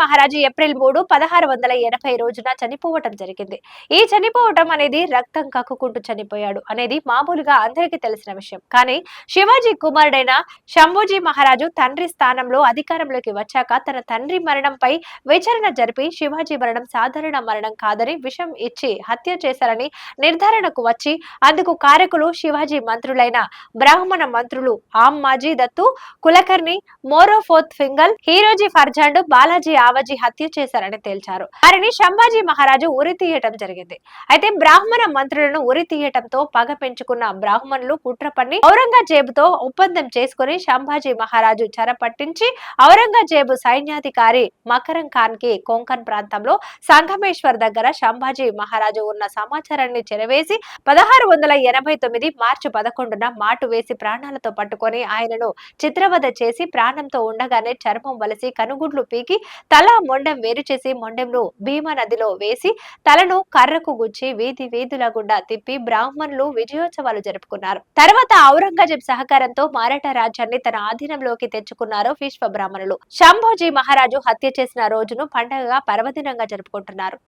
మహారాజు ఏప్రిల్ 3, 1680 రోజున చనిపోవటం జరిగింది. ఈ చనిపోవటం అనేది రక్తం కక్కుకుంటూ చనిపోయాడు అనేది మామూలుగా అందరికీ తెలిసిన విషయం. కానీ శివాజీ కుమారుడైన శంభూజీ మహారాజు తండ్రి స్థానంలో అధికారంలోకి వచ్చాక తన తండ్రి మరణంపై విచారణ జరిపి శివాజీ మరణం సాధారణ మరణం కాదని విషం ఇచ్చి హత్య చేశారని నిర్ధారణకు వచ్చి అందుకు కారకులు శివాజీ మంత్రులైన బ్రాహ్మణ మంత్రులు ఆమ్ మాజీ దత్తు, కులకర్ణి, మోరోఫోత్ ఫింగల్, హీరోజీ ఫర్జాండ్, బాలాజీ ఆవాజీ హత్య చేశారని తేల్చారు. వారిని శంభాజీ మహారాజు ఉరి తీయటం జరిగింది. అయితే బ్రాహ్మణ మంత్రులను ఉరి తీయటంతో పగ పెంచుకున్న బ్రాహ్మణులు కుట్ర పన్ని ఔరంగజేబుతో ఒప్పందం చేసుకుని శంభాజీ మహారాజు చెరపట్టించి ఔరంగజేబు సైన్యాధికారి మకరం ఖాన్ కి కొంకన్ ప్రాంతంలో సంగమేశ్వర్ దగ్గర శంభాజీ మహారాజు ఉన్న సమాచారాన్ని చెరవేసి 1689 మార్చి 11న మాటు వేసి ప్రాణాలతో పట్టుకొని ఆయనను చిత్రవద చేసి ప్రాణంతో ఉండగానే చర్మం వలసి కనుగుడ్లు పీకి తల మొండెం వేరు చేసి మొండెంను భీమా నదిలో వేసి తలను కర్రకు గుచ్చి వీధి వీధుల గుండా తిప్పి బ్రాహ్మణులు విజయోత్సవాలు జరుపుకున్నారు. తర్వాత ఔరంగజేబ్ సహకారంతో మరాఠా రాజ్యాన్ని తన ఆధీనంలోకి తెచ్చుకున్నారు విశ్వ బ్రాహ్మణులు. శంభోజీ మహారాజు హత్య చేసిన రోజును పండగగా పర్వదినంగా జరుపుకుంటున్నారు.